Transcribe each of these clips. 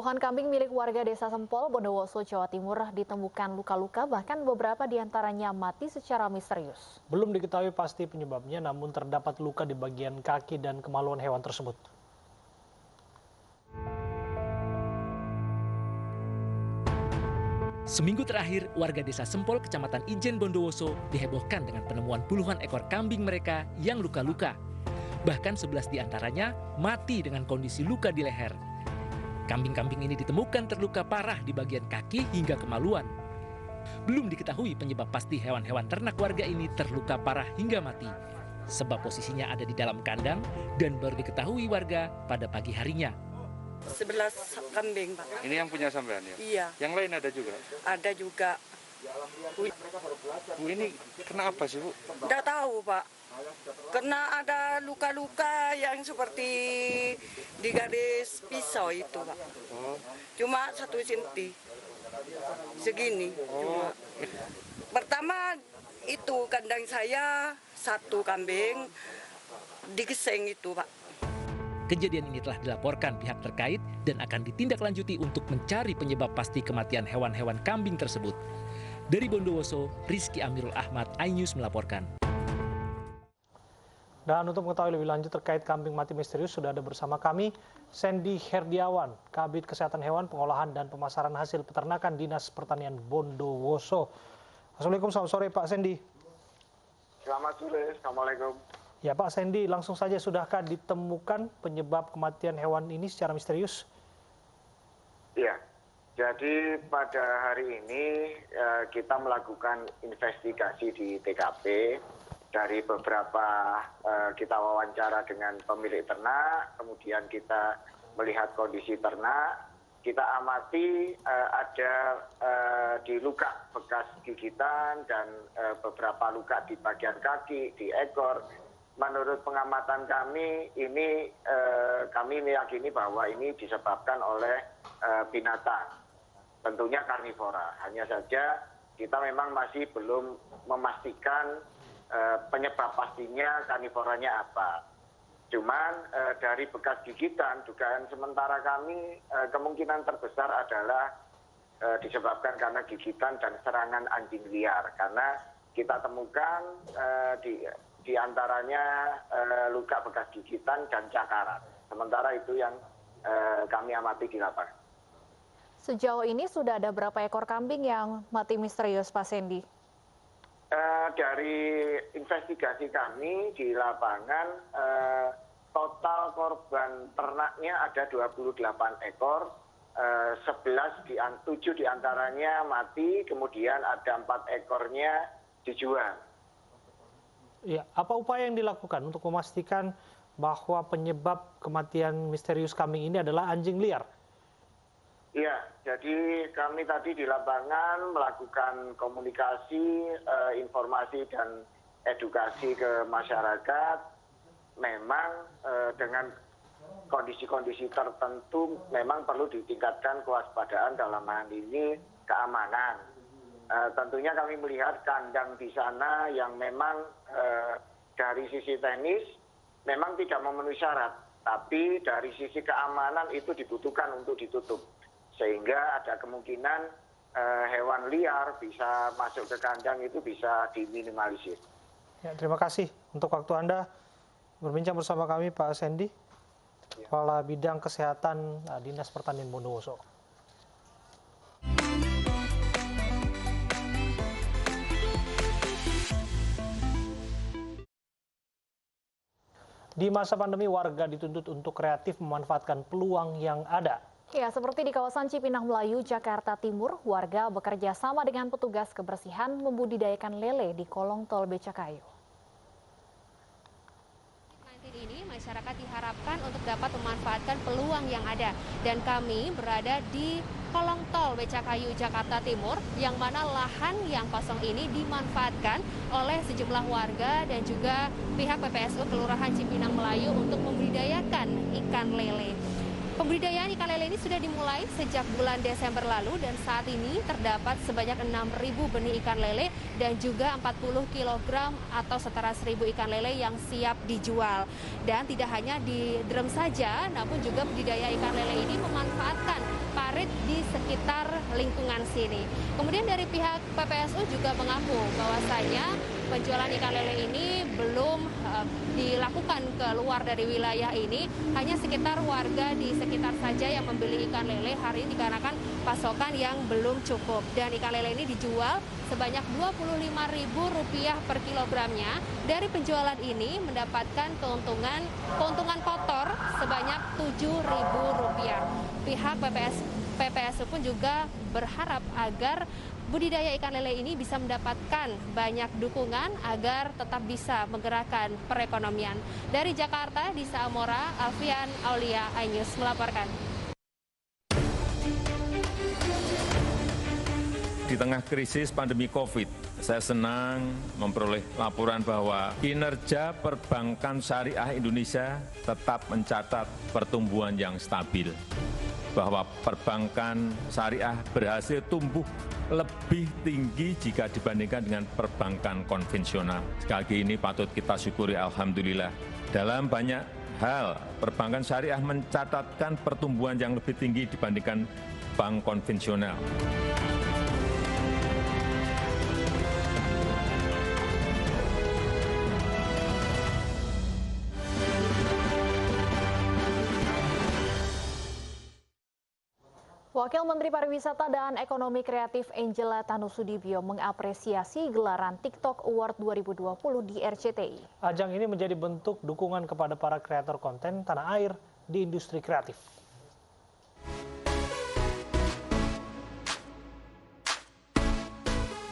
Puluhan kambing milik warga Desa Sempol, Bondowoso, Jawa Timur ditemukan luka-luka, bahkan beberapa diantaranya mati secara misterius. Belum diketahui pasti penyebabnya, namun terdapat luka di bagian kaki dan kemaluan hewan tersebut. Seminggu terakhir, warga Desa Sempol, Kecamatan Ijen, Bondowoso dihebohkan dengan penemuan puluhan ekor kambing mereka yang luka-luka. Bahkan 11 diantaranya mati dengan kondisi luka di leher. Kambing-kambing ini ditemukan terluka parah di bagian kaki hingga kemaluan. Belum diketahui penyebab pasti hewan-hewan ternak warga ini terluka parah hingga mati, sebab posisinya ada di dalam kandang dan baru diketahui warga pada pagi harinya. 11 kambing, Pak. Ini yang punya sampean ya? Iya. Yang lain ada juga? Ada juga. Bu, ini kenapa sih, Bu? Nggak tahu, Pak. Karena ada luka-luka yang seperti di garis pisau itu, Pak. Oh. Cuma 1 cm. Segini. Oh. Pertama itu kandang saya 1 kambing digeseng itu, Pak. Kejadian ini telah dilaporkan pihak terkait dan akan ditindaklanjuti untuk mencari penyebab pasti kematian hewan-hewan kambing tersebut. Dari Bondowoso, Rizky Amirul Ahmad, iNews melaporkan. Dan untuk mengetahui lebih lanjut terkait kambing mati misterius, sudah ada bersama kami Sandy Herdiawan, Kabid Kesehatan Hewan, Pengolahan dan Pemasaran Hasil Peternakan Dinas Pertanian Bondowoso. Assalamualaikum, selamat sore Pak Sandy. Selamat sore, Assalamualaikum. Ya Pak Sandy, langsung saja, sudahkah ditemukan penyebab kematian hewan ini secara misterius? Ya, jadi pada hari ini kita melakukan investigasi di TKP. Dari beberapa kita wawancara dengan pemilik ternak, kemudian kita melihat kondisi ternak, kita amati ada di luka bekas gigitan dan beberapa luka di bagian kaki, di ekor. Menurut pengamatan kami, ini kami meyakini bahwa ini disebabkan oleh binatang, tentunya karnivora. Hanya saja kita memang masih belum memastikan penyebab pastinya karnivoranya apa. Cuman dari bekas gigitan, dugaan sementara kami kemungkinan terbesar adalah disebabkan karena gigitan dan serangan anjing liar. Karena kita temukan di antaranya luka bekas gigitan dan cakaran. Sementara itu yang kami amati di lapangan. Sejauh ini sudah ada berapa ekor kambing yang mati misterius, Pak Sandy? Dari investigasi kami di lapangan, total korban ternaknya ada 28 ekor, 7 diantaranya mati, kemudian ada 4 ekornya dijual. Ya, apa upaya yang dilakukan untuk memastikan bahwa penyebab kematian misterius kambing ini adalah anjing liar? Ya, jadi kami tadi di lapangan melakukan komunikasi, informasi dan edukasi ke masyarakat. Memang dengan kondisi-kondisi tertentu memang perlu ditingkatkan kewaspadaan dalam hal ini keamanan. Tentunya kami melihat kandang di sana yang memang dari sisi teknis memang tidak memenuhi syarat, tapi dari sisi keamanan itu dibutuhkan untuk ditutup. Sehingga ada kemungkinan hewan liar bisa masuk ke kandang itu bisa diminimalisir. Ya, terima kasih untuk waktu Anda berbincang bersama kami, Pak Sandy, Kepala Bidang Kesehatan Dinas Pertanian Bondowoso. Di masa pandemi, warga dituntut untuk kreatif memanfaatkan peluang yang ada. Ya, seperti di kawasan Cipinang Melayu, Jakarta Timur, warga bekerja sama dengan petugas kebersihan membudidayakan lele di kolong tol Becakayu. Ini masyarakat diharapkan untuk dapat memanfaatkan peluang yang ada, dan kami berada di kolong tol Becakayu Jakarta Timur, yang mana lahan yang kosong ini dimanfaatkan oleh sejumlah warga dan juga pihak PPSU Kelurahan Cipinang Melayu untuk membudidayakan ikan lele. Pembudidayaan ikan lele ini sudah dimulai sejak bulan Desember lalu, dan saat ini terdapat sebanyak 6.000 benih ikan lele dan juga 40 kg atau setara 1.000 ikan lele yang siap dijual. Dan tidak hanya di drum saja, namun juga budidaya ikan lele ini memanfaatkan parit di sekitar lingkungan sini. Kemudian dari pihak PPSU juga mengaku bahwasanya penjualan ikan lele ini belum dilakukan keluar dari wilayah ini, hanya sekitar warga di sekitar saja yang membeli ikan lele hari ini dikarenakan pasokan yang belum cukup. Dan ikan lele ini dijual sebanyak Rp25.000 per kilogramnya. Dari penjualan ini mendapatkan keuntungan kotor sebanyak Rp7.000. Pihak PPSU pun juga berharap agar budidaya ikan lele ini bisa mendapatkan banyak dukungan agar tetap bisa menggerakkan perekonomian. Dari Jakarta, Disa Amora, Alfian Aulia, iNews melaporkan. Di tengah krisis pandemi COVID, saya senang memperoleh laporan bahwa kinerja perbankan syariah Indonesia tetap mencatat pertumbuhan yang stabil. Bahwa perbankan syariah berhasil tumbuh lebih tinggi jika dibandingkan dengan perbankan konvensional. Sekali lagi ini patut kita syukuri, alhamdulillah. Dalam banyak hal, perbankan syariah mencatatkan pertumbuhan yang lebih tinggi dibandingkan bank konvensional. Wakil Menteri Pariwisata dan Ekonomi Kreatif Angela Tanusudibio mengapresiasi gelaran TikTok Award 2020 di RCTI. Ajang ini menjadi bentuk dukungan kepada para kreator konten tanah air di industri kreatif.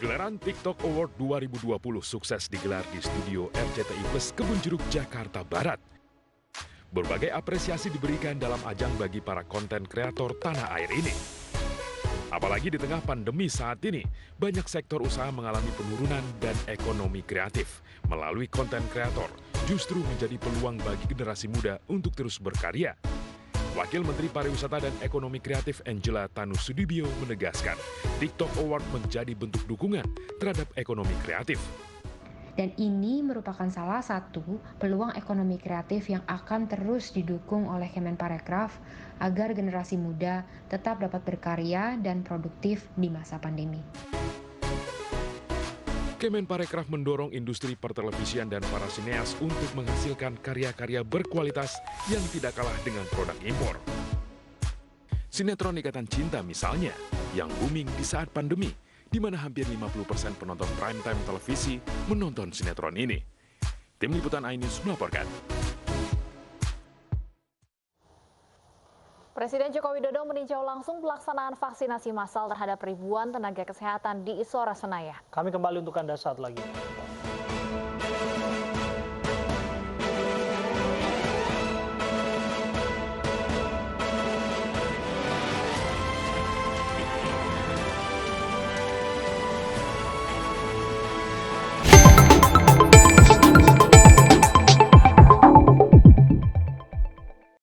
Gelaran TikTok Award 2020 sukses digelar di studio RCTI Plus Kebun Jeruk, Jakarta Barat. Berbagai apresiasi diberikan dalam ajang bagi para konten kreator tanah air ini. Apalagi di tengah pandemi saat ini, banyak sektor usaha mengalami penurunan dan ekonomi kreatif. Melalui konten kreator, justru menjadi peluang bagi generasi muda untuk terus berkarya. Wakil Menteri Pariwisata dan Ekonomi Kreatif Angela Tanusudibio menegaskan, TikTok Award menjadi bentuk dukungan terhadap ekonomi kreatif. Dan ini merupakan salah satu peluang ekonomi kreatif yang akan terus didukung oleh Kemenparekraf agar generasi muda tetap dapat berkarya dan produktif di masa pandemi. Kemenparekraf mendorong industri pertelevisian dan para sineas untuk menghasilkan karya-karya berkualitas yang tidak kalah dengan produk impor. Sinetron Ikatan Cinta misalnya, yang booming di saat pandemi, di mana hampir 50% penonton primetime televisi menonton sinetron ini. Tim Liputan iNews melaporkan. Presiden Joko Widodo meninjau langsung pelaksanaan vaksinasi massal terhadap ribuan tenaga kesehatan di Istora Senayan. Kami kembali untuk Anda saat lagi.